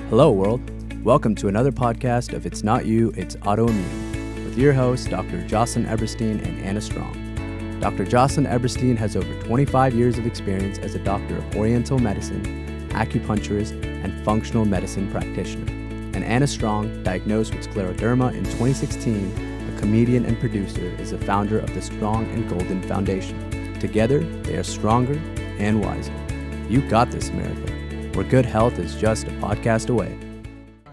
Hello, world. Welcome to another podcast of It's Not You, It's Autoimmune, with your hosts, Dr. Jocelyne Eberstein and Anna Strong. Dr. Jocelyne Eberstein has over 25 years of experience as a doctor of Oriental medicine, acupuncturist, and functional medicine practitioner. And Anna Strong, diagnosed with scleroderma in 2016, a comedian and producer, is the founder of the Strong and Golden Foundation. Together, they are stronger and wiser. You got this, America, where good health is just a podcast away.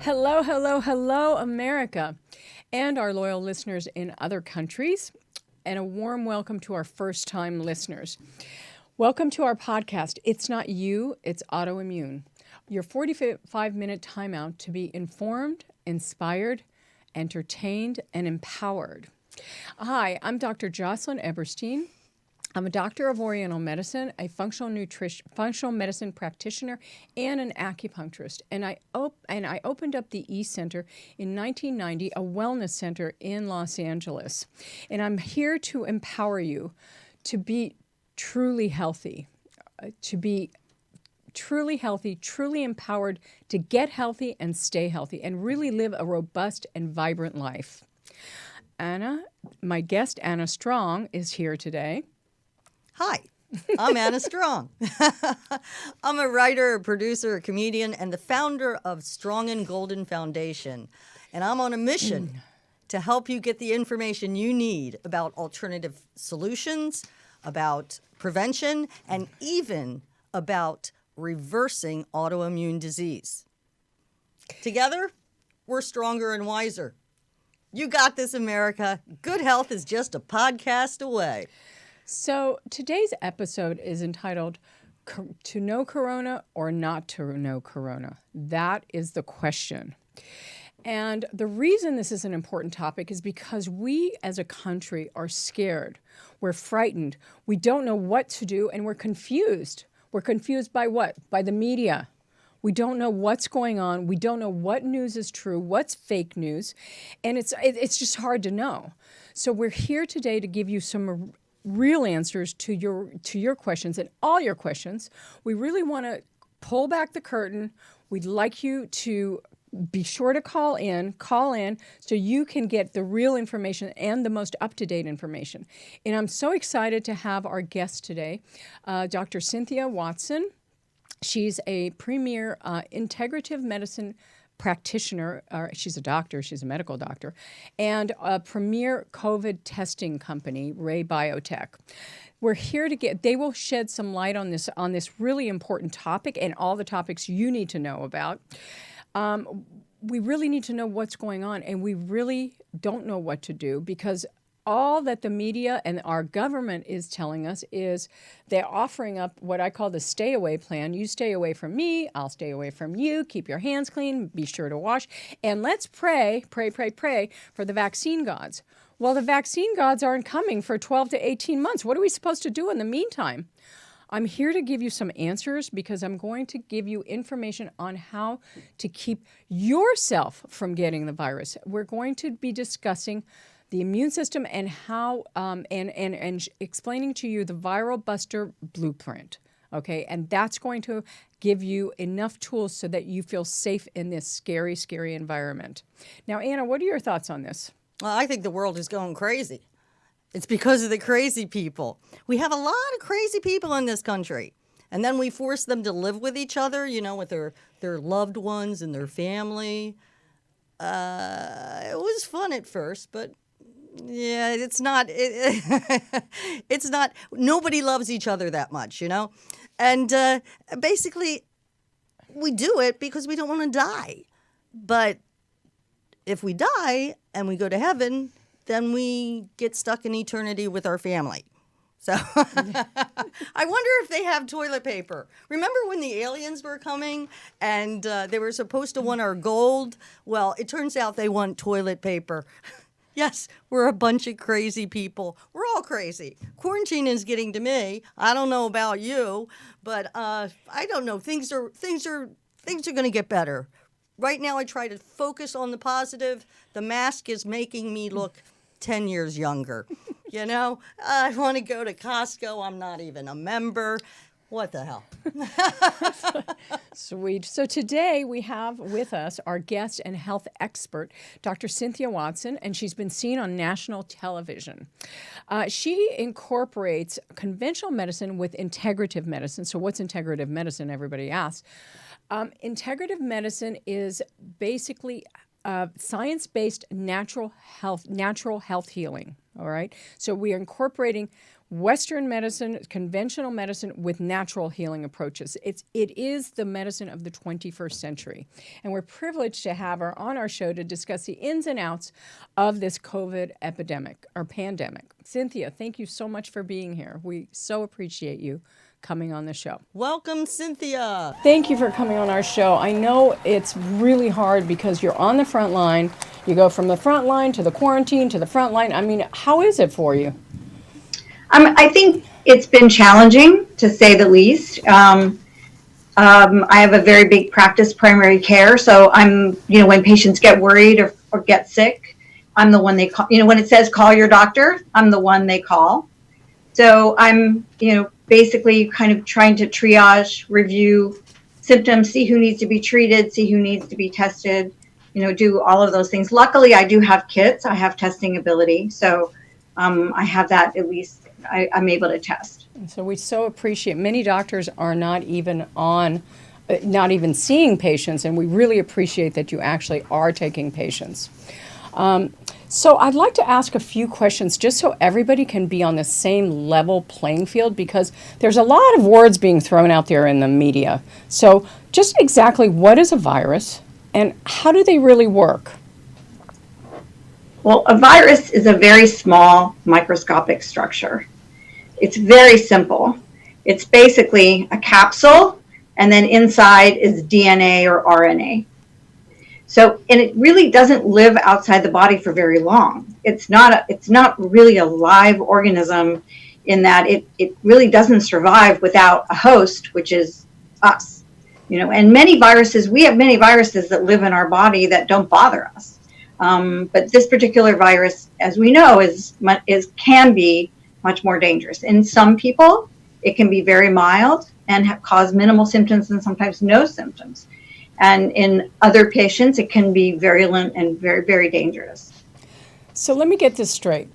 Hello, hello, hello, America, and our loyal listeners in other countries, and a warm welcome to our first-time listeners. Welcome to our podcast, It's Not You, It's Autoimmune, your 45-minute timeout to be informed, inspired, entertained, and empowered. Hi, I'm Dr. Jocelyne Eberstein. I'm a doctor of Oriental medicine, a functional medicine practitioner, and an acupuncturist. And I opened up the E-Center in 1990, a wellness center in Los Angeles. And I'm here to empower you to be truly healthy, truly empowered to get healthy and stay healthy, and really live a robust and vibrant life. Anna, my guest, Anna Strong, is here today. Hi, I'm Anna Strong. I'm a writer, a producer, a comedian, and the founder of Strong and Golden Foundation. And I'm on a mission to help you get the information you need about alternative solutions, about prevention, and even about reversing autoimmune disease. Together, we're stronger and wiser. You got this, America. Good health is just a podcast away. So today's episode is entitled To Know Corona or Not to Know Corona? That is the question. And the reason this is an important topic is because we as a country are scared. We're frightened. We don't know what to do, and we're confused. We're confused by what? By the media. We don't know what's going on. We don't know what news is true, what's fake news, and it's just hard to know. So we're here today to give you some real answers to your questions and all your questions. We really want to pull back the curtain. We'd like you to be sure to call in so you can get the real information and the most up-to-date information. And I'm so excited to have our guest today, Dr. Cynthia Watson. She's a premier integrative medicine practitioner. She's a doctor, she's a medical doctor, and a premier COVID testing company, RayBiotech. We're here they will shed some light on this really important topic and all the topics you need to know about. We really need to know what's going on, and we really don't know what to do because all that the media and our government is telling us is they're offering up what I call the stay away plan. You stay away from me, I'll stay away from you, keep your hands clean, be sure to wash, and let's pray for the vaccine gods. Well, the vaccine gods aren't coming for 12 to 18 months. What are we supposed to do in the meantime? I'm here to give you some answers because I'm going to give you information on how to keep yourself from getting the virus. We're going to be discussing the immune system and how and explaining to you the viral buster blueprint, okay? And that's going to give you enough tools so that you feel safe in this scary, scary environment. Now, Anna, what are your thoughts on this? Well, I think the world is going crazy. It's because of the crazy people. We have a lot of crazy people in this country. And then we force them to live with each other, with their loved ones and their family. It was fun at first, but yeah, it's not. It's not. Nobody loves each other that much, And basically, we do it because we don't want to die. But if we die and we go to heaven, then we get stuck in eternity with our family. So I wonder if they have toilet paper. Remember when the aliens were coming and they were supposed to want our gold? Well, it turns out they want toilet paper. Yes, we're a bunch of crazy people. We're all crazy. Quarantine is getting to me. I don't know about you, but I don't know. Things are going to get better. Right now, I try to focus on the positive. The mask is making me look 10 years younger. I want to go to Costco. I'm not even a member. What the hell? Sweet. So today we have with us our guest and health expert, Dr. Cynthia Watson, and she's been seen on national television. She incorporates conventional medicine with integrative medicine. So what's integrative medicine, everybody asks? Integrative medicine is basically science-based natural health healing, all right? So we are incorporating Western medicine, conventional medicine with natural healing approaches. It is the medicine of the 21st century. And we're privileged to have her on our show to discuss the ins and outs of this COVID epidemic or pandemic. Cynthia, thank you so much for being here. We so appreciate you coming on the show. Welcome, Cynthia. Thank you for coming on our show. I know it's really hard because you're on the front line. You go from the front line to the quarantine to the front line. I mean, how is it for you? I think it's been challenging, to say the least. I have a very big practice, primary care, so when patients get worried or get sick, I'm the one they call. When it says call your doctor, I'm the one they call. So I'm, basically kind of trying to triage, review symptoms, see who needs to be treated, see who needs to be tested, do all of those things. Luckily, I do have kits. I have testing ability, so I have that at least. I'm able to test. And so we so appreciate, many doctors are not even seeing patients, and we really appreciate that you actually are taking patients. So I'd like to ask a few questions just so everybody can be on the same level playing field, because there's a lot of words being thrown out there in the media. So just exactly what is a virus and how do they really work? Well, a virus is a very small microscopic structure. It's very simple. It's basically a capsule, and then inside is DNA or RNA. So, and it really doesn't live outside the body for very long. It's not really a live organism in that it really doesn't survive without a host, which is us. And we have many viruses that live in our body that don't bother us. But this particular virus, as we know, can be much more dangerous. In some people, it can be very mild and cause minimal symptoms and sometimes no symptoms. And in other patients, it can be virulent and very, very dangerous. So let me get this straight.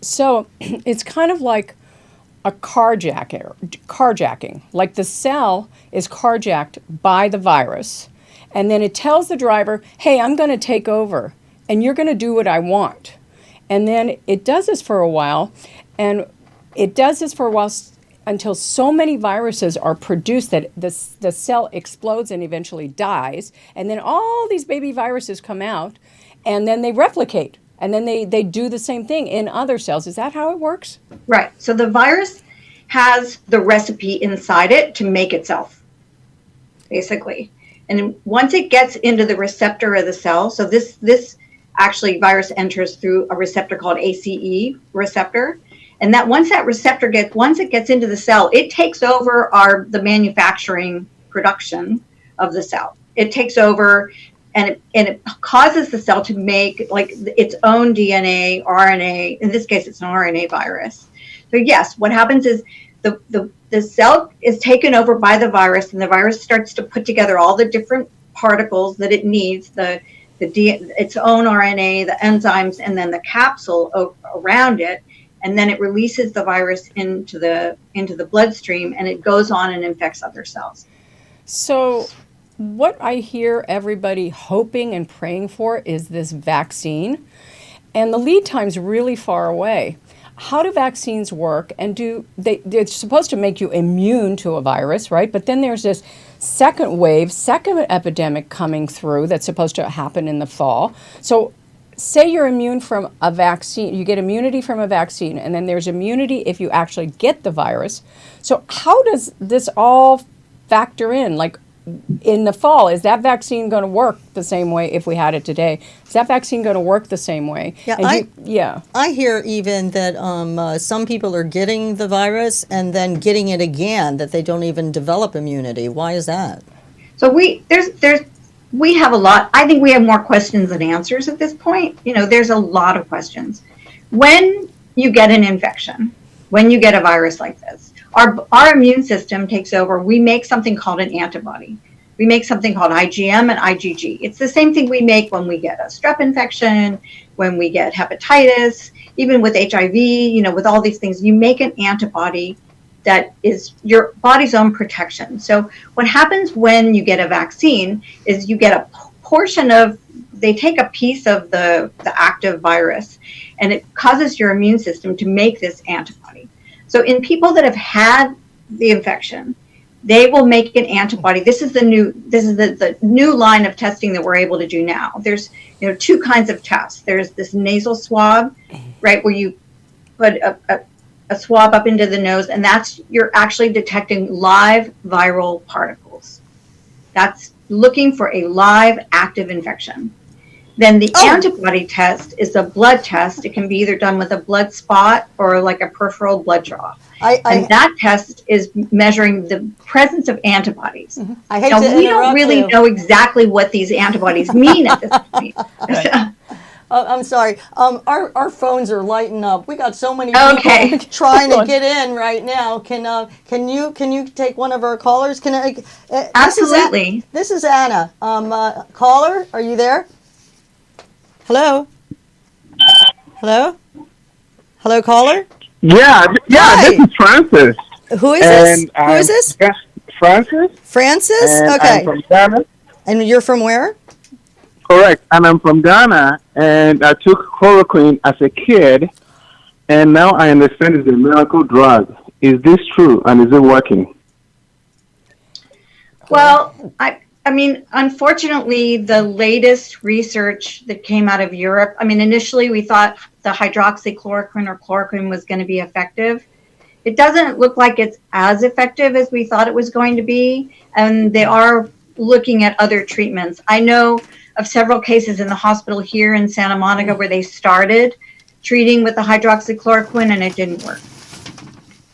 So it's kind of like a carjacking. Like the cell is carjacked by the virus, and then it tells the driver, hey, I'm going to take over, and you're going to do what I want. And then it does this for a while, until so many viruses are produced that the cell explodes and eventually dies. And then all these baby viruses come out, and then they replicate. And then they do the same thing in other cells. Is that how it works? Right. So the virus has the recipe inside it to make itself, basically. And once it gets into the receptor of the cell, so this virus enters through a receptor called ACE receptor. And that once it gets into the cell, it takes over the manufacturing production of the cell. It takes over and it causes the cell to make like its own DNA, RNA. In this case, it's an RNA virus. So yes, what happens is the cell is taken over by the virus, and the virus starts to put together all the different particles that it needs, its own RNA, the enzymes, and then the capsule around it. And then it releases the virus into the bloodstream, and it goes on and infects other cells. So what I hear everybody hoping and praying for is this vaccine, and the lead time's really far away. How do vaccines work? And they're supposed to make you immune to a virus, right? But then there's this second epidemic coming through that's supposed to happen in the fall. So say you're immune from a vaccine, you get immunity from a vaccine, and then there's immunity if you actually get the virus. So how does this all factor in? Like in the fall, is that vaccine going to work the same way if we had it today? Is that vaccine going to work the same way? Yeah, I hear even that some people are getting the virus and then getting it again, that they don't even develop immunity. Why is that? So we have a lot. I think we have more questions than answers at this point. There's a lot of questions. When you get an infection, when you get a virus like this, our immune system takes over. We make something called an antibody. We make something called IgM and IgG. It's the same thing we make when we get a strep infection, when we get hepatitis, even with HIV, with all these things. You make an antibody that is your body's own protection. So what happens when you get a vaccine is you get a portion of, they take a piece of the active virus, and it causes your immune system to make this antibody. So in people that have had the infection, they will make an antibody. This is the new line of testing that we're able to do now. There's two kinds of tests. There's this nasal swab, right, where you put a swab up into the nose, and you're actually detecting live viral particles. That's looking for a live active infection. Then the antibody test is a blood test. It can be either done with a blood spot or like a peripheral blood draw. And that test is measuring the presence of antibodies. Mm-hmm. I hate now, to we don't interrupt really you. know exactly what these antibodies mean at this point. I'm sorry. Our phones are lighting up. We got so many people trying to get in right now. Can you take one of our callers? Absolutely. This is Anna. Caller, are you there? Hello. Hello. Hello, caller. Yeah. Hi. This is Francis. Who is this? Who is this? Francis. Francis. And okay. I'm from Ghana. And you're from where? Correct. And I'm from Ghana, and I took chloroquine as a kid, and now I understand it's a miracle drug. Is this true, and is it working? Well, I mean, unfortunately, the latest research that came out of Europe, initially we thought the hydroxychloroquine or chloroquine was going to be effective. It doesn't look like it's as effective as we thought it was going to be, and they are looking at other treatments. I know of several cases in the hospital here in Santa Monica where they started treating with the hydroxychloroquine and it didn't work.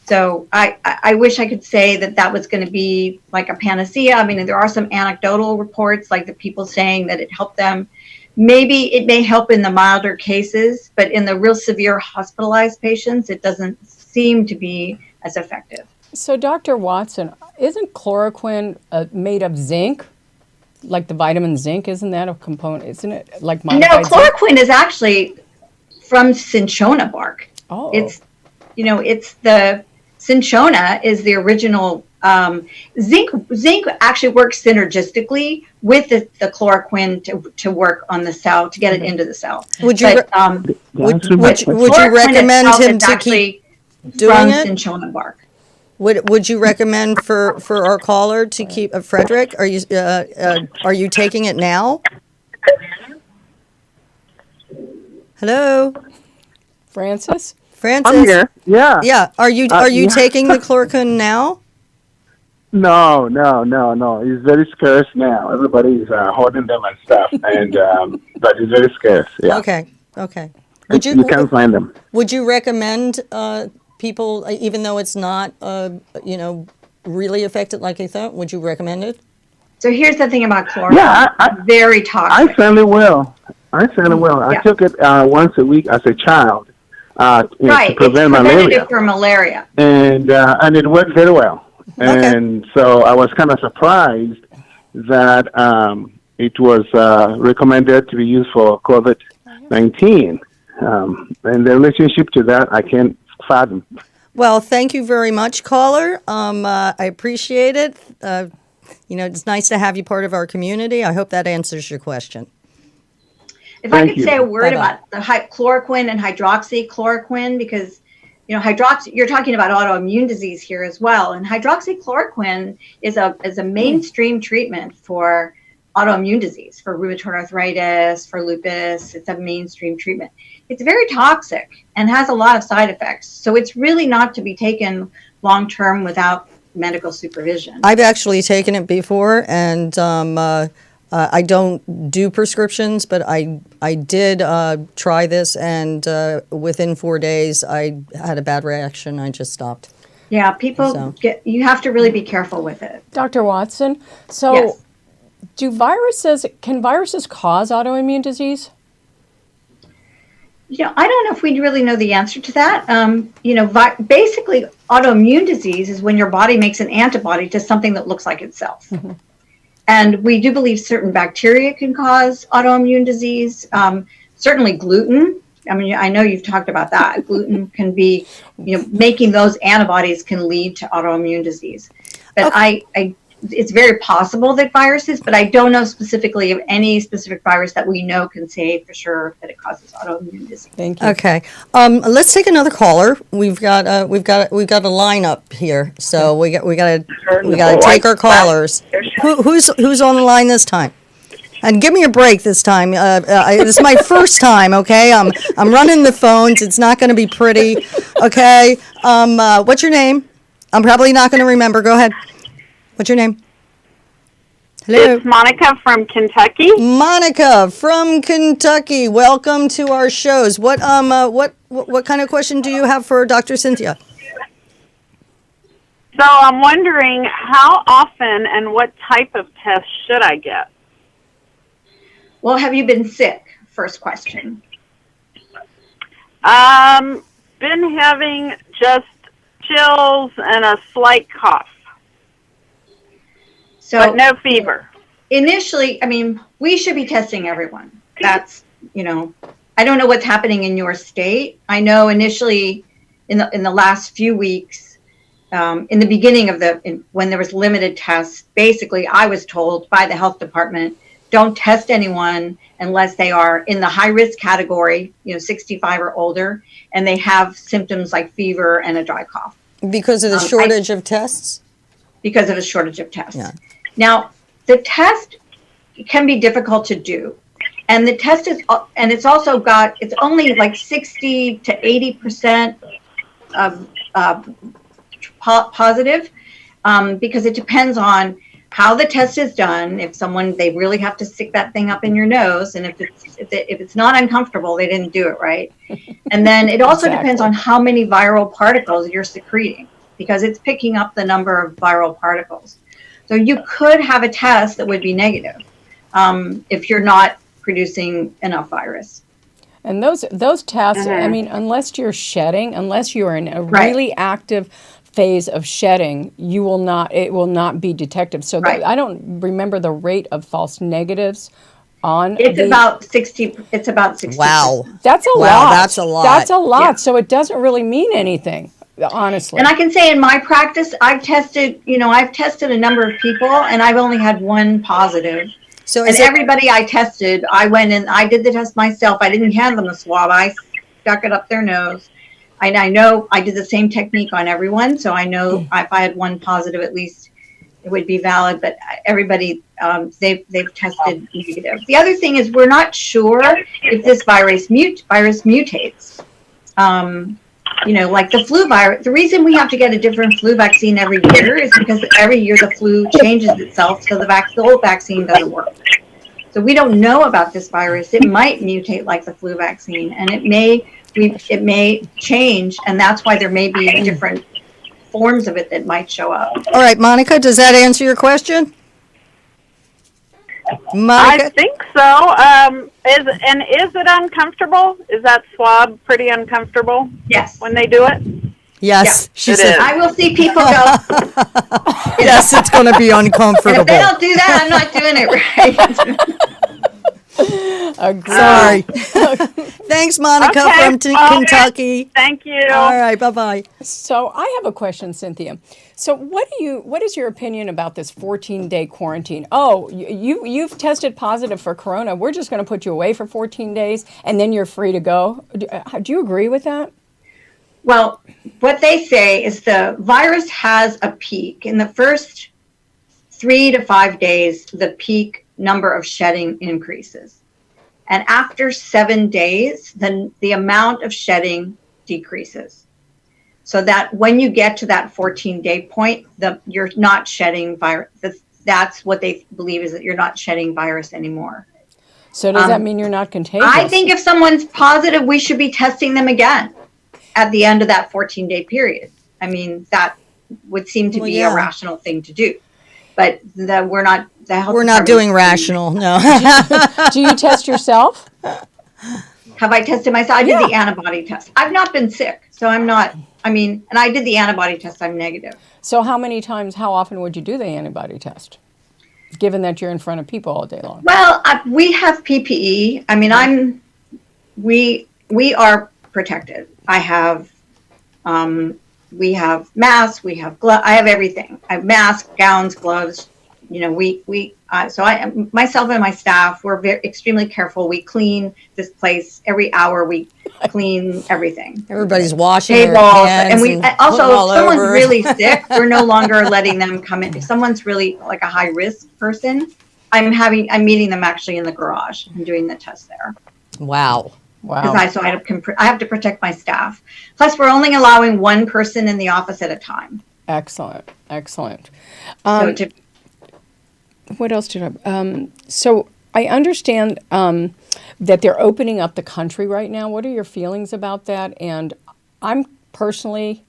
So I wish I could say that was going to be like a panacea. There are some anecdotal reports, like the people saying that it helped them. Maybe it may help in the milder cases, but in the real severe hospitalized patients, it doesn't seem to be as effective. So, Dr. Watson, isn't chloroquine made of zinc? Like the vitamin zinc, isn't that a component? Isn't it like modified No, chloroquine is actually from cinchona bark. Oh. It's the cinchona is the original zinc. Zinc actually works synergistically with the chloroquine to work on the cell, to get it into the cell. Would you would you recommend him to keep doing it? Cinchona bark. Would you recommend for our caller to keep Frederick? Are you taking it now? Hello, Francis? Francis. I'm here. Yeah. Yeah. Are you taking the chloroquine now? No. It's very scarce now. Everybody's hoarding them and stuff, and but it's very scarce. Yeah. Okay. You can't find them. Would you recommend people, even though it's not really effective like they thought? Would you recommend it? So here's the thing about chloroquine. Yeah, very toxic. I certainly will. I took it once a week as a child. To prevent malaria. For malaria. And it worked very well. And so I was kind of surprised that it was recommended to be used for COVID-19. And the relationship to that, I can't fathom. Well, thank you very much, caller. I appreciate it. It's nice to have you part of our community. I hope that answers your question. If I could say a word about the chloroquine and hydroxychloroquine, because you're talking about autoimmune disease here as well, and hydroxychloroquine is a mainstream treatment for autoimmune disease, for rheumatoid arthritis, for lupus. It's a mainstream treatment. It's very toxic and has a lot of side effects, so it's really not to be taken long term without medical supervision. I've actually taken it before, and I don't do prescriptions, but I did try this, and within 4 days, I had a bad reaction. I just stopped. Yeah, you have to really be careful with it. Dr. Watson, so yes. Can viruses cause autoimmune disease? I don't know if we really know the answer to that. Basically, autoimmune disease is when your body makes an antibody to something that looks like itself. Mm-hmm. And we do believe certain bacteria can cause autoimmune disease. Certainly gluten. I mean, I know you've talked about that. Gluten can be, making those antibodies can lead to autoimmune disease. But okay. It's very possible that viruses, but I don't know specifically of any specific virus that we know can say for sure that it causes autoimmune disease. Thank you. Okay, let's take another caller. We've got a lineup here, so we got to take our callers. Who's on the line this time? And give me a break this time. This is my first time. Okay, I'm running the phones. It's not going to be pretty. Okay, what's your name? I'm probably not going to remember. Go ahead. What's your name? Hello. It's Monica from Kentucky. Monica from Kentucky. Welcome to our shows. What kind of question do you have for Dr. Cynthia? So I'm wondering how often and what type of test should I get? Well, have you been sick? First question. Been having just chills and a slight cough. So, but no fever. Initially, I mean, we should be testing everyone. That's, I don't know what's happening in your state. I know initially in the last few weeks, in the beginning of when there was limited tests, basically I was told by the health department, don't test anyone unless they are in the high risk category, 65 or older, and they have symptoms like fever and a dry cough. Because of the shortage of tests? Because of a shortage of tests. Yeah. Now, the test can be difficult to do. And the test is, and it's also it's only like 60 to 80% positive, because it depends on how the test is done. If they really have to stick that thing up in your nose, and if it's not uncomfortable, they didn't do it right. And then it also depends on how many viral particles you're secreting, because it's picking up the number of viral particles. So you could have a test that would be negative if you're not producing enough virus. And those tests, I mean, unless you're shedding, unless you are in a really active phase of shedding, it will not be detective. So I don't remember the rate of false negatives on. It's about 60. It's about 60. Wow. That's a lot. That's a lot. That's a lot. Yeah. So it doesn't really mean anything, honestly. And I can say in my practice, I've tested a number of people, and I've only had one positive. So everybody I tested, I went and I did the test myself. I didn't hand them the swab. I stuck it up their nose. And I know I did the same technique on everyone, so I know if I had one positive, at least it would be valid. But everybody, they've tested negative. The other thing is we're not sure if this virus mutates. Like the flu virus. The reason we have to get a different flu vaccine every year is because every year the flu changes itself, so the old vaccine doesn't work. So we don't know about this virus. It might mutate like the flu vaccine, and it may change, and that's why there may be different forms of it that might show up. All right, Monica, does that answer your question? Monica? I think so. Is it uncomfortable? Is that swab pretty uncomfortable? Yes. When they do it? Yes, she said. I will see people go. Yes, it's going to be uncomfortable. If they don't do that, I'm not doing it right. Sorry. Thanks, Monica from Kentucky. Thank you. All right, bye-bye. So I have a question, Cynthia. So what is your opinion about this 14-day quarantine? Oh, you've tested positive for corona. We're just going to put you away for 14 days, and then you're free to go. Do you agree with that? Well, what they say is the virus has a peak. In the first 3 to 5 days, the peak number of shedding increases. And after 7 days, then the amount of shedding decreases. So that when you get to that 14-day point, you're not shedding virus. That's what they believe, is that you're not shedding virus anymore. So does that mean you're not contagious? I think if someone's positive, we should be testing them again at the end of that 14-day period. I mean, that would seem to be a rational thing to do. But we're not. We're not doing rational, no. Do you test yourself? Have I tested myself? I did the antibody test. I've not been sick, so I'm not. And I did the antibody test. I'm negative. So how often would you do the antibody test, given that you're in front of people all day long? Well, we have PPE. We are protected. I have, we have masks, we have gloves. I have everything. I have masks, gowns, gloves. Myself and my staff, we're extremely careful. We clean this place every hour. We clean everything. Everybody's washing tables, their hands and we also, if someone's over. really sick, we're no longer letting them come in. If someone's really like a high risk person, I'm meeting them actually in the garage and doing the test there. Wow. Because I have to protect my staff. Plus, we're only allowing one person in the office at a time. Excellent. What else did I? So I understand that they're opening up the country right now. What are your feelings about that? And I'm personally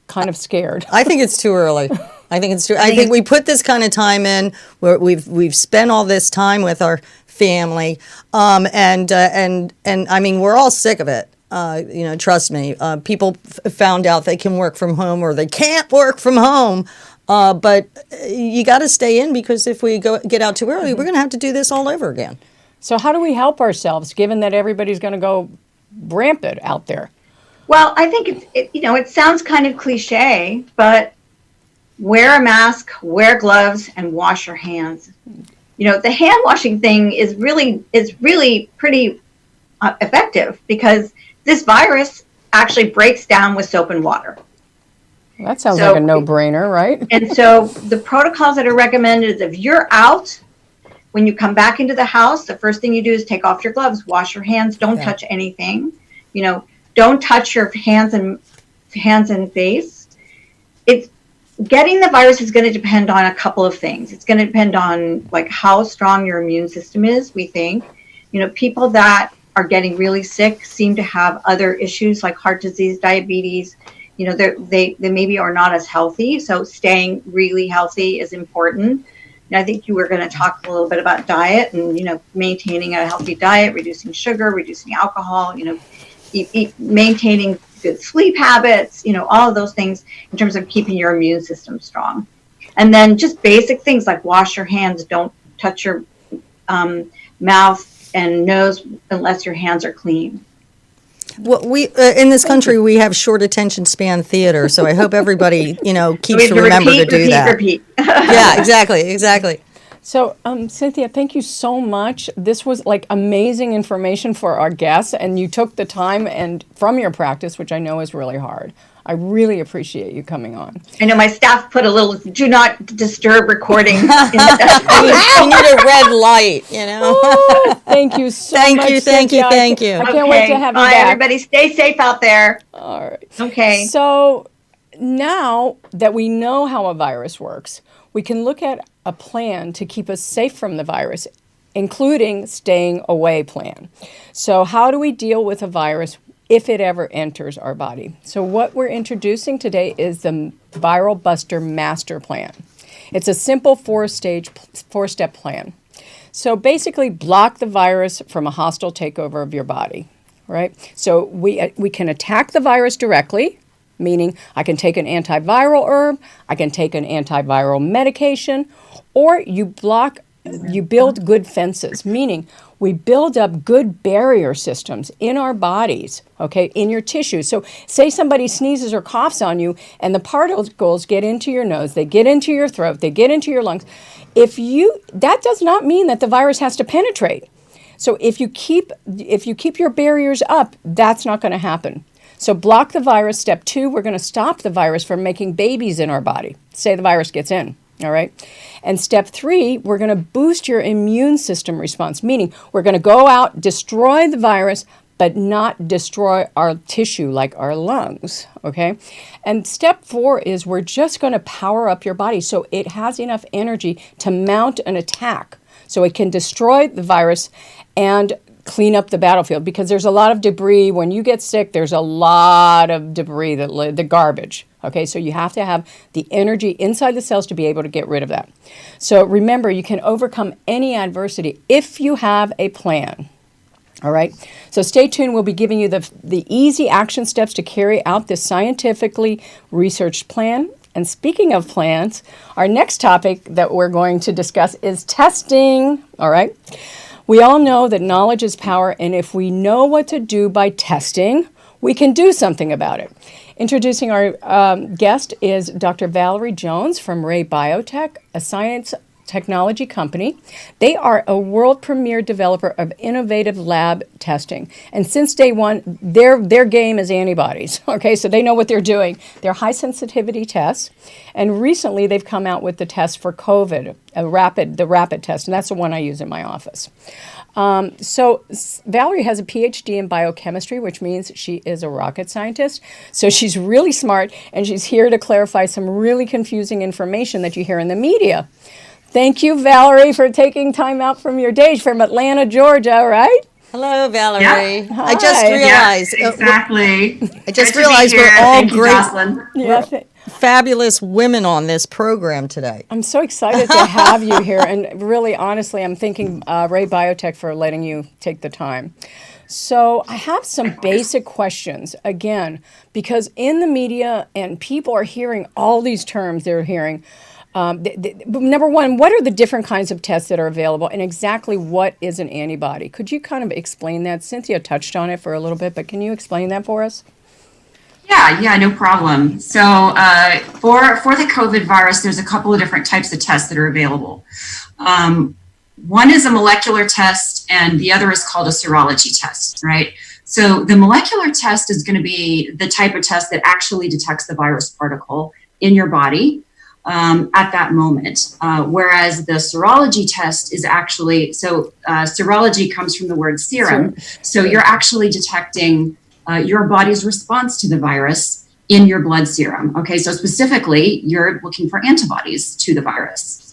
kind of scared. I think it's too early. I think we put this kind of time in where we've spent all this time with our family, and I mean, we're all sick of it. Trust me. People found out they can work from home or they can't work from home. But you got to stay in, because if we get out too early, we're going to have to do this all over again. So how do we help ourselves, given that everybody's going to go rampant out there? Well, I think it sounds kind of cliche, but wear a mask, wear gloves, and wash your hands. The hand washing thing is really pretty effective, because this virus actually breaks down with soap and water. That sounds like a no-brainer, right? And so the protocols that are recommended is, if you're out, when you come back into the house, the first thing you do is take off your gloves, wash your hands, don't touch anything. Don't touch your hands and face. It's getting the virus is going to depend on a couple of things. It's going to depend on how strong your immune system is, we think. People that are getting really sick seem to have other issues like heart disease, diabetes. They maybe are not as healthy. So staying really healthy is important. I think you were going to talk a little bit about diet and, maintaining a healthy diet, reducing sugar, reducing alcohol, maintaining good sleep habits, all of those things in terms of keeping your immune system strong. And then just basic things like wash your hands, don't touch your mouth and nose unless your hands are clean. Well, we in this country, we have short attention span theater, so I hope everybody, keeps to remember to do that. Repeat. Yeah, exactly. So, Cynthia, thank you so much. This was amazing information for our guests, and you took the time and from your practice, which I know is really hard. I really appreciate you coming on. I know my staff put a little "do not disturb" recording. You need a red light, Oh, thank you so much. Thank you. I can't wait to have you Bye, back. everybody. Stay safe out there. All right. Okay. So now that we know how a virus works, we can look at a plan to keep us safe from the virus, including staying away plan. So how do we deal with a virus if it ever enters our body? So what we're introducing today is the Viral Buster Master Plan. It's a simple four-step plan. So basically block the virus from a hostile takeover of your body, right? So we can attack the virus directly, meaning I can take an antiviral herb, I can take an antiviral medication, or you build good fences, meaning we build up good barrier systems in our bodies, okay, in your tissue. So say somebody sneezes or coughs on you and the particles get into your nose, they get into your throat, they get into your lungs. That does not mean that the virus has to penetrate. So if you keep your barriers up, that's not going to happen. So block the virus. Step 2, we're going to stop the virus from making babies in our body. Say the virus gets in. All right. And step 3, we're going to boost your immune system response, meaning we're going to go out, destroy the virus, but not destroy our tissue like our lungs. Okay. And step 4 is we're just going to power up your body so it has enough energy to mount an attack so it can destroy the virus and clean up the battlefield, because there's a lot of debris. When you get sick, there's a lot of debris, the garbage. Okay, so you have to have the energy inside the cells to be able to get rid of that. So remember, you can overcome any adversity if you have a plan. All right. So stay tuned. We'll be giving you the easy action steps to carry out this scientifically researched plan. And speaking of plans, our next topic that we're going to discuss is testing. All right. We all know that knowledge is power, and if we know what to do by testing, we can do something about it. Introducing our guest is Dr. Valerie Jones from RayBiotech, a science technology company. They are a world premier developer of innovative lab testing. And since day one, their game is antibodies. Okay, so they know what they're doing. They're high sensitivity tests. And recently they've come out with the test for COVID, the rapid test, and that's the one I use in my office. So Valerie has a PhD in biochemistry, which means she is a rocket scientist. So she's really smart, and she's here to clarify some really confusing information that you hear in the media. Thank you, Valerie, for taking time out from your day from Atlanta, Georgia, right? Hello, Valerie. Yep. I just Hi. realized. Exactly. I just Good to be realized here. we're all Thank you, great, Jocelyne. Yeah. fabulous women on this program today. I'm so excited to have you here. And really, honestly, I'm thanking RayBiotech for letting you take the time. So I have some basic questions, again, because in the media and people are hearing all these terms they're hearing. Number one, what are the different kinds of tests that are available, and exactly what is an antibody? Could you kind of explain that? Cynthia touched on it for a little bit, but can you explain that for us? Yeah, no problem. So for the COVID virus, there's a couple of different types of tests that are available. One is a molecular test, and the other is called a serology test, right? So the molecular test is going to be the type of test that actually detects the virus particle in your body at that moment. Whereas the serology test is actually, serology comes from the word serum. So you're actually detecting your body's response to the virus in your blood serum. Okay, so specifically, you're looking for antibodies to the virus.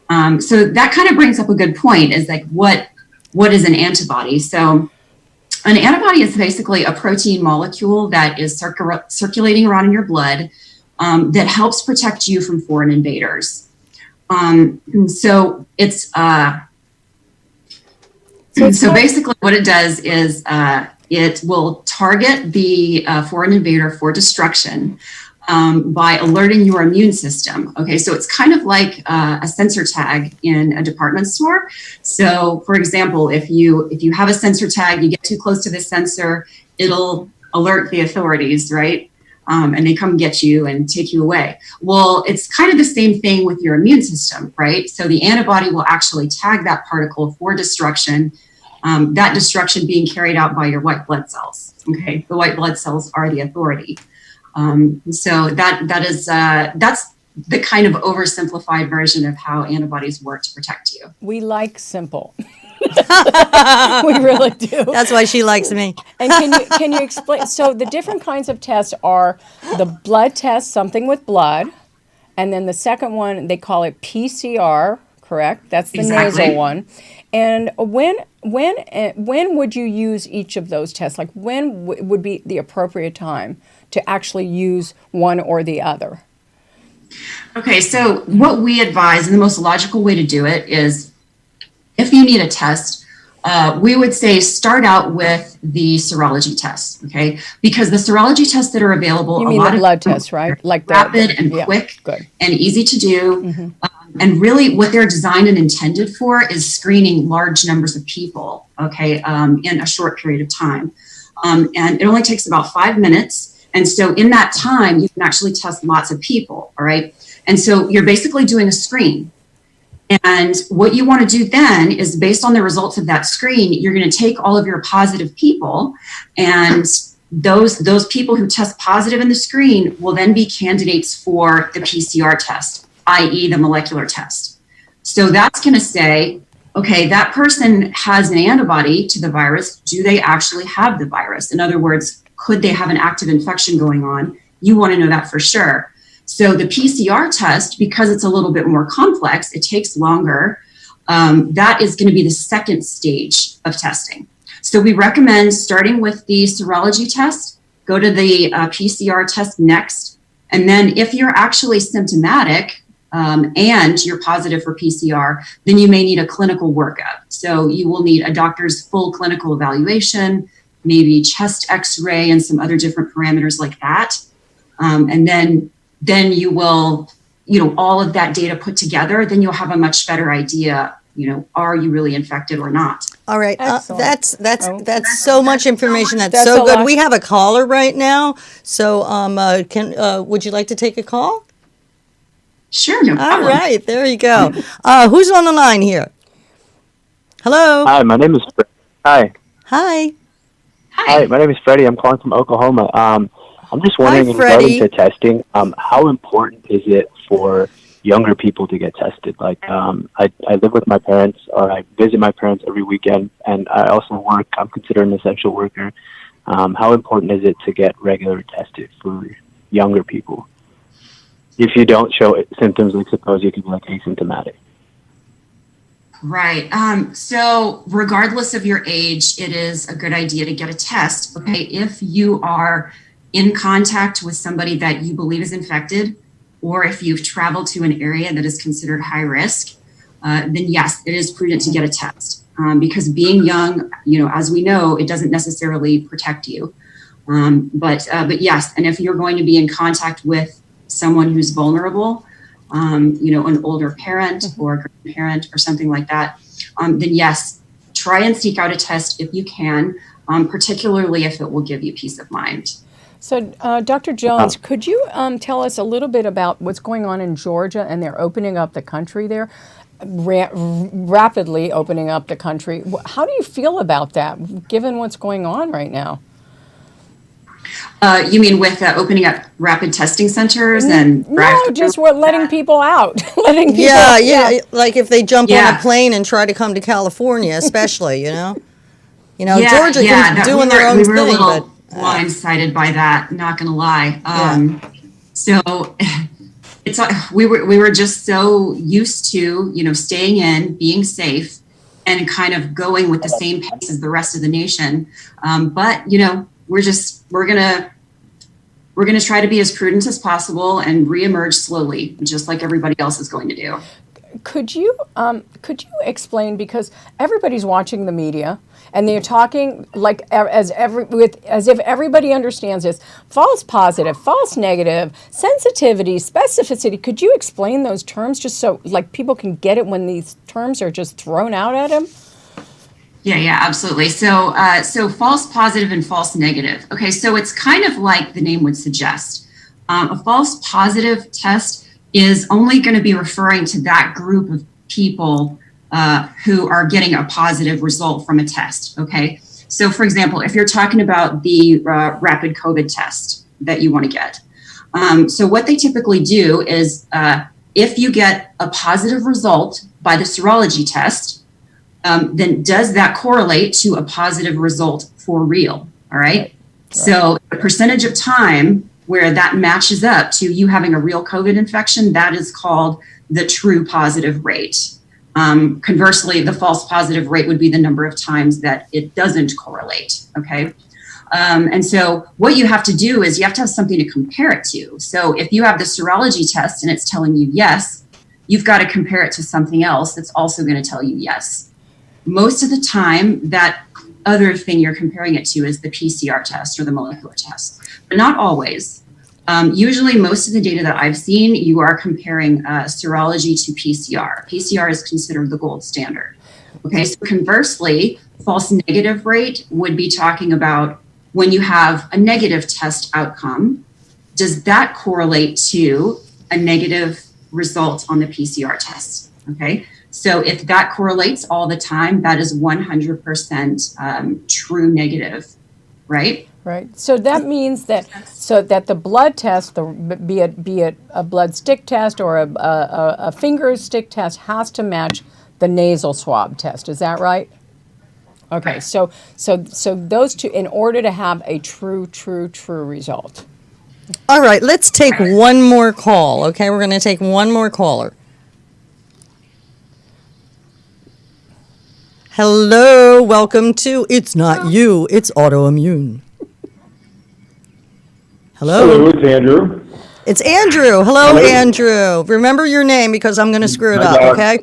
So that kind of brings up a good point, is like, what is an antibody? So an antibody is basically a protein molecule that is circulating around in your blood that helps protect you from foreign invaders. So basically what it does is it will target the foreign invader for destruction by alerting your immune system. Okay, so it's kind of like a sensor tag in a department store. So for example, if you have a sensor tag, you get too close to the sensor, it'll alert the authorities, right? And they come get you and take you away. Well, it's kind of the same thing with your immune system, right? So the antibody will actually tag that particle for destruction, that destruction being carried out by your white blood cells. Okay, the white blood cells are the authority. So that's the kind of oversimplified version of how antibodies work to protect you. We like simple. We really do. That's why she likes me. And can you explain? So the different kinds of tests are the blood test, something with blood, and then the second one, they call it PCR, correct? That's the Exactly. nasal one. And when would you use each of those tests? Like when would be the appropriate time to actually use one or the other? Okay, so what we advise, and the most logical way to do it, is if you need a test, we would say start out with the serology test, okay? Because the serology tests that are available, You mean the blood tests, right? Like the rapid and yeah, quick good. and easy to do. And really what they're designed and intended for is screening large numbers of people, okay, in a short period of time. And it only takes about 5 minutes. And so in that time, you can actually test lots of people, all right? And so you're basically doing a screen. And what you want to do then is, based on the results of that screen, you're going to take all of your positive people, and those people who test positive in the screen will then be candidates for the PCR test, i.e. the molecular test. So that's going to say, okay, that person has an antibody to the virus. Do they actually have the virus? In other words, could they have an active infection going on? You want to know that for sure. So the PCR test, because it's a little bit more complex, it takes longer. That is going to be the second stage of testing. So we recommend starting with the serology test, go to the PCR test next. And then if you're actually symptomatic, and you're positive for PCR, then you may need a clinical workup. So you will need a doctor's full clinical evaluation, maybe chest x-ray and some other different parameters like that. And then you will, all of that data put together, then you'll have a much better idea, are you really infected or not? All right. Excellent. That's so much information. That's That's so a good. lot. We have a caller right now. So would you like to take a call? Sure, no All problem. right. There you go. Who's on the line here? Hello. Hi, my name is Hi. Hi. Hi, my name is Freddie. I'm calling from Oklahoma. I'm just wondering, Hi, regarding Freddie. to testing, how important is it for younger people to get tested? Like, I live with my parents, or I visit my parents every weekend, and I also work. I'm considered an essential worker. How important is it to get regular tested for younger people? If you don't show symptoms, like suppose you could be like asymptomatic. Right. So regardless of your age, it is a good idea to get a test. Okay. If you are in contact with somebody that you believe is infected, or if you've traveled to an area that is considered high risk, then yes, it is prudent to get a test. Because being young, as we know, it doesn't necessarily protect you. But yes, and if you're going to be in contact with someone who's vulnerable, an older parent or a grandparent or something like that, then yes, try and seek out a test if you can, particularly if it will give you peace of mind. So, Dr. Jones, could you tell us a little bit about what's going on in Georgia, and they're opening up the country there, rapidly opening up the country. How do you feel about that, given what's going on right now? You mean with opening up rapid testing centers and No, just we're letting people out. letting people Yeah. Like if they jump on Yeah. a plane and try to come to California, especially, Yeah, Georgia yeah, doing we their own were a thing, little but blindsided by that. Not gonna lie. So it's we were just so used to staying in, being safe, and kind of going with the same pace as the rest of the nation. But we're gonna try to be as prudent as possible and reemerge slowly, just like everybody else is going to do. Could you explain, because everybody's watching the media and they're talking like as if everybody understands this: false positive, false negative, sensitivity, specificity. Could you explain those terms just so like people can get it when these terms are just thrown out at them? Yeah, absolutely. So false positive and false negative. Okay, so it's kind of like the name would suggest. A false positive test is only going to be referring to that group of people who are getting a positive result from a test. Okay, so for example, if you're talking about the rapid COVID test that you want to get, so what they typically do is if you get a positive result by the serology test, then does that correlate to a positive result for real? All right. So the percentage of time where that matches up to you having a real COVID infection, that is called the true positive rate. Conversely, the false positive rate would be the number of times that it doesn't correlate. Okay. And so what you have to do is you have to have something to compare it to. So if you have the serology test and it's telling you yes, you've got to compare it to something else that's also going to tell you yes. Most of the time, that other thing you're comparing it to is the PCR test or the molecular test, but not always. Usually, most of the data that I've seen, you are comparing serology to PCR. PCR is considered the gold standard. Okay, so conversely, false negative rate would be talking about when you have a negative test outcome, does that correlate to a negative result on the PCR test? Okay. So if that correlates all the time, that is 100% true negative, right? Right. So that means that the blood test, be it a blood stick test or a finger stick test, has to match the nasal swab test. Is that right? Okay. So those two, in order to have a true result. all right, let's take one more call. Okay, we're going to take one more caller. Hello, welcome to It's Not You, It's Autoimmune. Hello. Hello, it's Andrew. It's Andrew. Hello, Andrew. Remember your name because I'm going to screw it up, okay?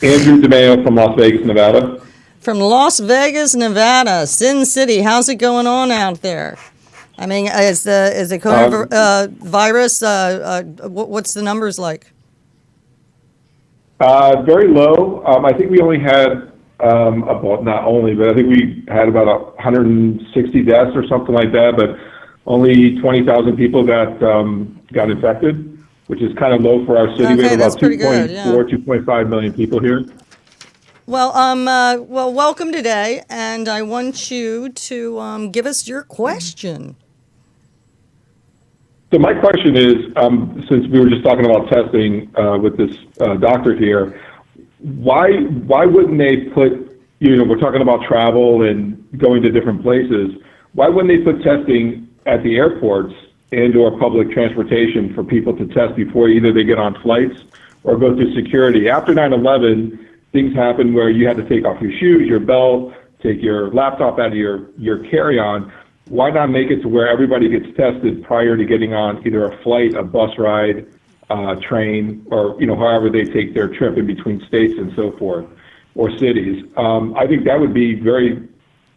Andrew DeMeo from Las Vegas, Nevada. From Las Vegas, Nevada, Sin City. How's it going on out there? I mean, is the coronavirus, what's the numbers like? Very low. I think we only had, not only, but I think we had about 160 deaths or something like that, but only 20,000 people got infected, which is kind of low for our city. Okay, we have that's about pretty good, 2.5 million people here. Well, welcome today, and I want you to give us your question. So my question is, since we were just talking about testing with this doctor here, why wouldn't they put, we're talking about travel and going to different places, why wouldn't they put testing at the airports and or public transportation for people to test before either they get on flights or go through security? After 9/11, things happened where you had to take off your shoes, your belt, take your laptop out of your carry-on. Why not make it to where everybody gets tested prior to getting on either a flight, a bus ride, train, or however they take their trip in between states and so forth, or cities? I think that would be very,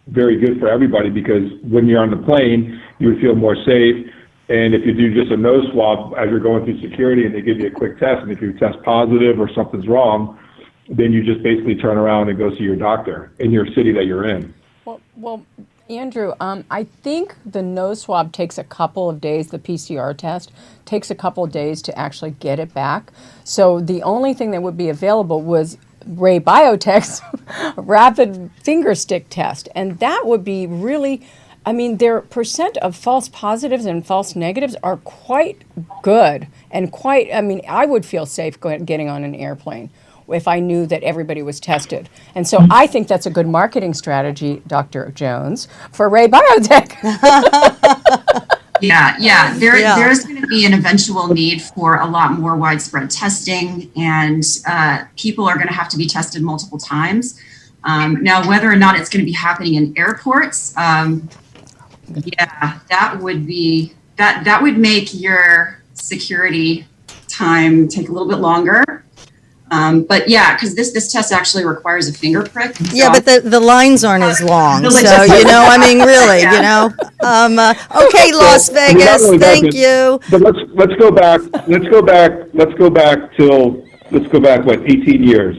very good for everybody, because when you're on the plane, you would feel more safe. And if you do just a nose swab as you're going through security and they give you a quick test, and if you test positive or something's wrong, then you just basically turn around and go see your doctor in your city that you're in. Well, Andrew, I think the nose swab takes a couple of days, the PCR test takes a couple of days to actually get it back. So the only thing that would be available was RayBiotech's rapid finger stick test. And that would be really, their percent of false positives and false negatives are quite good and I would feel safe getting on an airplane if I knew that everybody was tested. And so I think that's a good marketing strategy, Dr. Jones, for RayBiotech. There's going to be an eventual need for a lot more widespread testing, and people are going to have to be tested multiple times. Now, whether or not it's going to be happening in airports, that would make your security time take a little bit longer. Because this test actually requires a finger prick. So but the lines aren't as long. So, really, okay, Las Vegas, thank you. But let's go back, 18 years.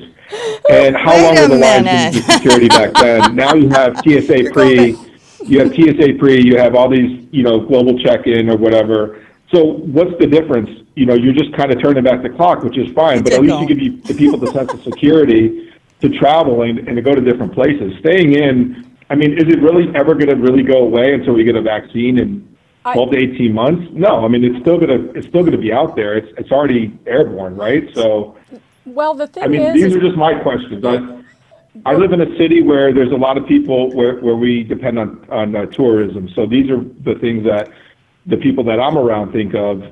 And how long were the lines in security back then? Now you have TSA pre, you have all these, global check-in or whatever. So what's the difference? You're just kind of turning back the clock, which is fine, but at least you give the people the sense of security to travel and to go to different places. Staying in, is it really ever going to really go away until we get a vaccine in 12 to 18 months? No, it's still going to be out there. It's already airborne, right? So, well, the thing is, these are just my questions. I live in a city where there's a lot of people where we depend on tourism. So these are the things that the people that I'm around think of,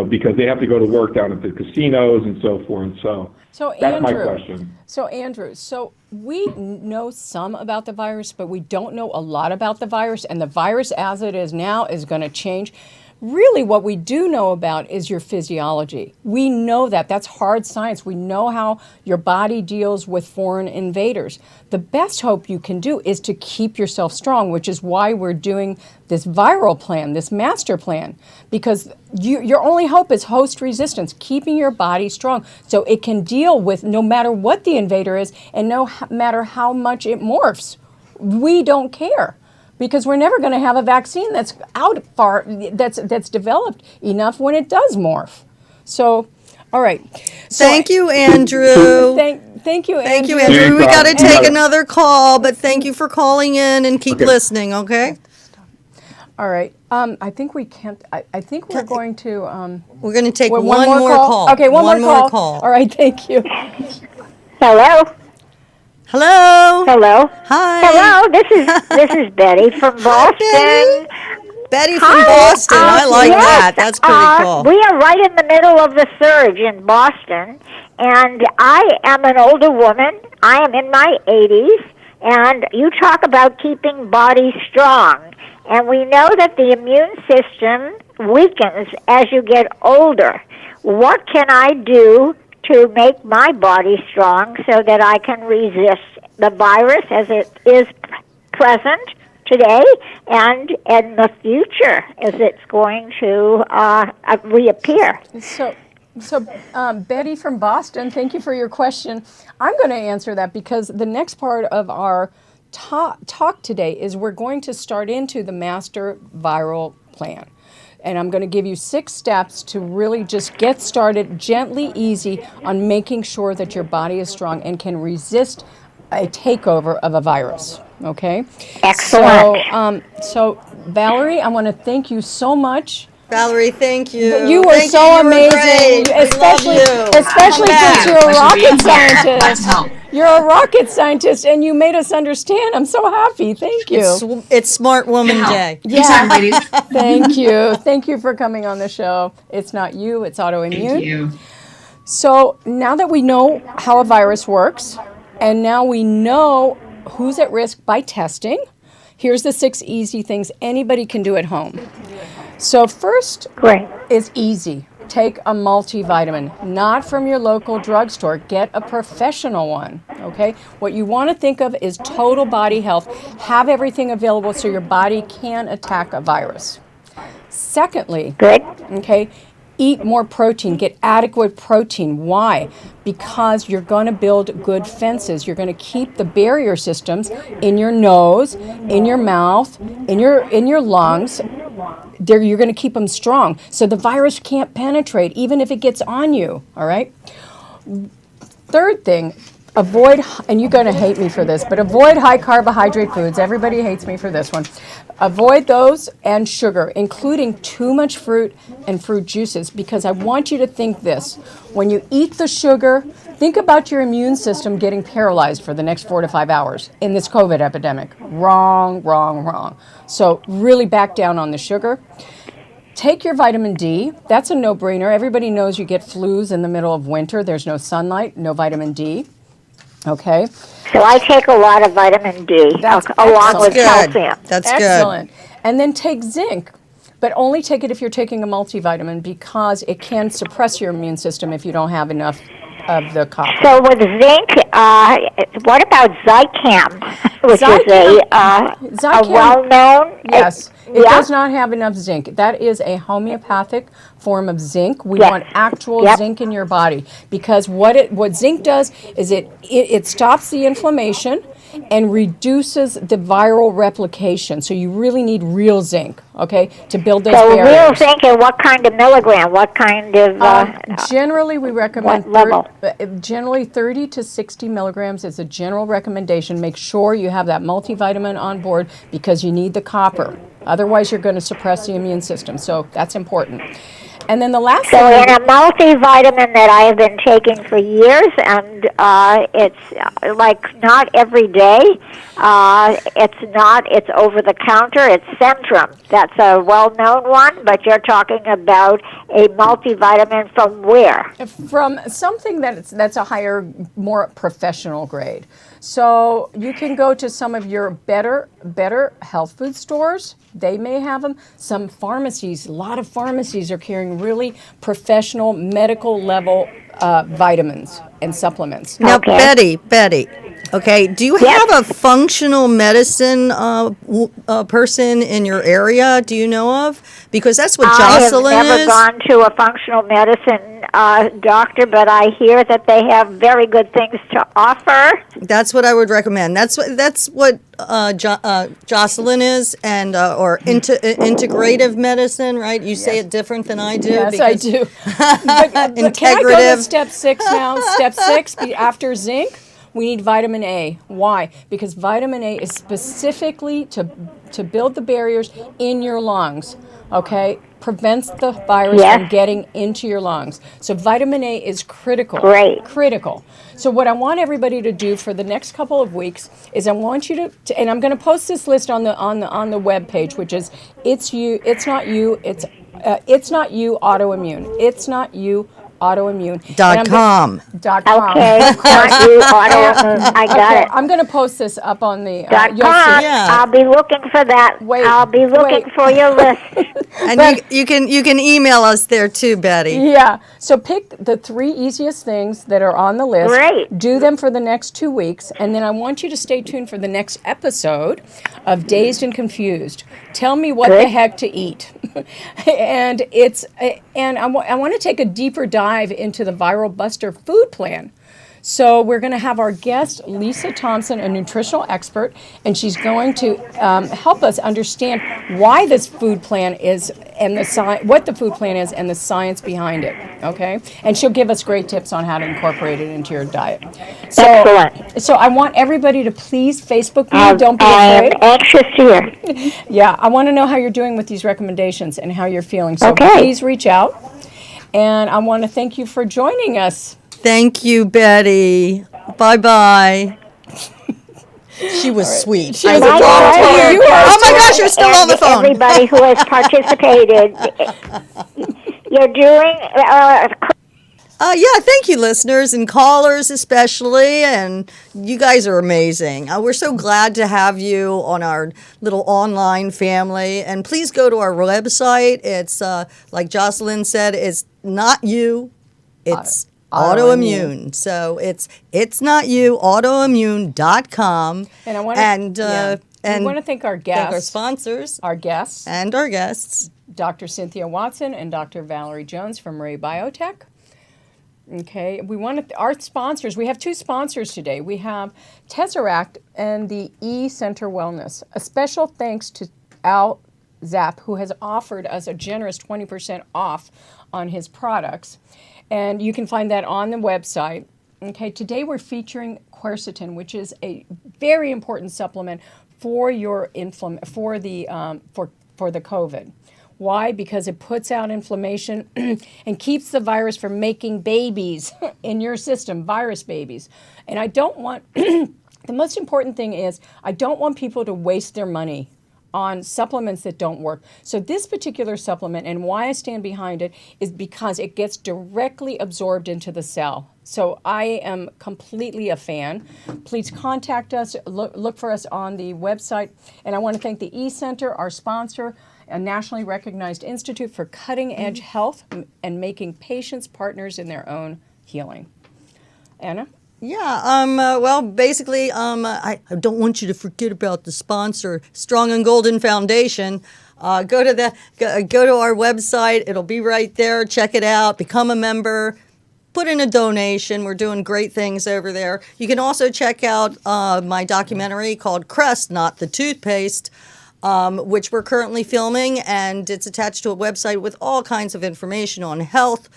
because they have to go to work down at the casinos and so forth. So that's my question. So Andrew, we know some about the virus, but we don't know a lot about the virus, and the virus as it is now is going to change. Really, what we do know about is your physiology. We know that. That's hard science. We know how your body deals with foreign invaders. The best hope you can do is to keep yourself strong, which is why we're doing this viral plan, this master plan, because your only hope is host resistance, keeping your body strong so it can deal with no matter what the invader is and no matter how much it morphs. We don't care, because we're never going to have a vaccine that's that's developed enough when it does morph. So, all right. Thank you, Andrew. Thank you, Andrew. Thank you, Andrew. We got to take another call, but thank you for calling in and keep listening, okay? All right. I think we can't. I think we're going to. We're going to take one more call. Okay, one more call. All right. Thank you. Hello. Hello. Hello. Hi. Hello. This is Betty from Boston. Betty from Boston. I like that. That's pretty cool. We are right in the middle of the surge in Boston, and I am an older woman. I am in my 80s, and you talk about keeping bodies strong. And we know that the immune system weakens as you get older. What can I do to make my body strong so that I can resist the virus as it is present today and in the future as it's going to reappear? So, Betty from Boston, thank you for your question. I'm going to answer that because the next part of our talk today is we're going to start into the master viral plan. And I'm going to give you 6 steps to really just get started gently, easy on making sure that your body is strong and can resist a takeover of a virus. Okay? Excellent. So Valerie, I want to thank you so much. Valerie, thank you. You were Thank so you. You were amazing, great. especially since you're a rocket scientist. You're a rocket scientist, and you made us understand. I'm so happy. Thank you. It's Smart Woman Day. Yeah. Ladies. Thank you. Thank you for coming on the show. It's not you. It's autoimmune. Thank you. So now that we know how a virus works, and now we know who's at risk by testing, here's the 6 easy things anybody can do at home. So first is easy. Take a multivitamin, not from your local drugstore. Get a professional one, okay? What you want to think of is total body health. Have everything available so your body can attack a virus. Secondly, okay, eat more protein. Get adequate protein. Why? Because you're going to build good fences. You're going to keep the barrier systems in your nose, in your mouth, in your lungs. You're going to keep them strong so the virus can't penetrate even if it gets on you, all right? Third thing, avoid, and you're going to hate me for this, but avoid high carbohydrate foods. Everybody hates me for this one. Avoid those and sugar, including too much fruit and fruit juices, because I want you to think this. When you eat the sugar, think about your immune system getting paralyzed for the next 4 to 5 hours in this COVID epidemic. Wrong, wrong, wrong. So really back down on the sugar. Take your vitamin D. That's a no-brainer. Everybody knows you get flus in the middle of winter. There's no sunlight, no vitamin D. Okay. So I take a lot of vitamin D along with calcium. That's excellent. Good. And then take zinc, but only take it if you're taking a multivitamin because it can suppress your immune system if you don't have enough of the copper. So with zinc, what about Zicam, which is a well-known? Yes. It does not have enough zinc. That is a homeopathic form of zinc. We want actual zinc in your body because what zinc does is it stops the inflammation and reduces the viral replication. So you really need real zinc, okay, to build those barriers. So real zinc, and what kind of milligram? What kind of? Generally, we recommend generally 30 to 60 milligrams is a general recommendation. Make sure you have that multivitamin on board because you need the copper. Otherwise, you're going to suppress the immune system. So that's important. And then the last thing. So in a multivitamin that I have been taking for years, and it's like not every day. It's over the counter. It's Centrum. That's a well-known one, but you're talking about a multivitamin from where? From something that's a higher, more professional grade. So you can go to some of your better health food stores. They may have them. Some pharmacies, a lot of pharmacies are carrying really professional medical level vitamins and supplements. Now, Betty, okay, do you have a functional medicine person in your area? Do you know of? Because that's what Jocelyne is. I have never gone to a functional medicine doctor, but I hear that they have very good things to offer. That's what I would recommend. That's what Jocelyne is, and or integrative medicine, right? You say it different than I do. Yes, I do. But can I go to step 6 now? Step 6, after zinc, we need vitamin A. Why? Because vitamin A is specifically to build the barriers in your lungs, okay? Prevents the virus from getting into your lungs. So vitamin A is critical. Great. Critical. So what I want everybody to do for the next couple of weeks is I want you to and I'm going to post this list on the web page, which is It's Not You Autoimmune. It's Not You .com. Okay, not you, autoimmune. I got it. I'm going to post this up on the .com. Yeah. I'll be looking for that. I'll be looking for your list. And you can email us there too, Betty. Yeah. So pick the 3 easiest things that are on the list. Great. Do them for the next 2 weeks, and then I want you to stay tuned for the next episode of Dazed and Confused. Tell me what the heck to eat. And I want to take a deeper dive into the Viral Buster food plan. So we're going to have our guest, Lisa Thompson, a nutritional expert, and she's going to help us understand why this food plan is and what the food plan is and the science behind it. Okay, and she'll give us great tips on how to incorporate it into your diet. So, Excellent. So I want everybody to please Facebook me. Don't be afraid. I'm anxious here. Yeah, I want to know how you're doing with these recommendations and how you're feeling. So Okay. please reach out, and I want to thank you for joining us. Thank you, Betty. Bye-bye. She was sweet. She was My adorable. pleasure. Oh my gosh, you're still on the And phone. everybody who has participated. You're doing Yeah, thank you, listeners and callers especially, and you guys are amazing. We're so glad to have you on our little online family, and please go to our website. It's, like Jocelyne said, it's not you, it's autoimmune. So it's not you, autoimmune.com. And I want to we want to thank our guests, thank our sponsors, our guests, Dr. Cynthia Watson and Dr. Valerie Jones from RayBiotech. Okay, we want our sponsors. We have 2 sponsors today. We have Tesseract and the E-Center Wellness. A special thanks to Al Zapp, who has offered us a generous 20% off on his products. And you can find that on the website. Okay, today we're featuring quercetin, which is a very important supplement for your for the COVID. Why? Because it puts out inflammation and keeps the virus from making babies in your system, virus babies. And I don't want, the most important thing is, I don't want people to waste their money on supplements that don't work. So this particular supplement, and why I stand behind it, is because it gets directly absorbed into the cell. So I am completely a fan. Please contact us, look for us on the website. And I want to thank the E-Center, our sponsor, a nationally recognized institute for cutting-edge health and making patients partners in their own healing. Anna? Yeah, well, basically, I don't want you to forget about the sponsor, Strong and Golden Foundation. Go to our website. It'll be right there. Check it out. Become a member. Put in a donation. We're doing great things over there. You can also check out my documentary called Crest, Not the Toothpaste, which we're currently filming, and it's attached to a website with all kinds of information on health,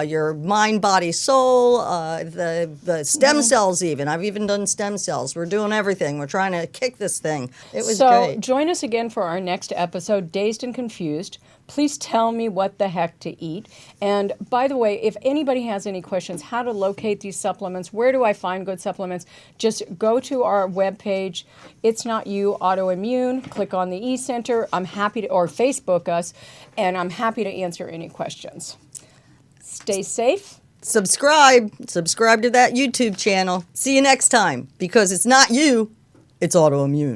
your mind, body, soul, the stem cells even. I've even done stem cells. We're doing everything. We're trying to kick this thing. It was great. So join us again for our next episode, Dazed and Confused. Please tell me what the heck to eat. And by the way, if anybody has any questions, how to locate these supplements, where do I find good supplements, just go to our webpage, It's Not You, Autoimmune, click on the E-Center. I'm happy to, or Facebook us, and I'm happy to answer any questions. Stay safe. Subscribe to that YouTube channel. See you next time, because it's not you, it's autoimmune.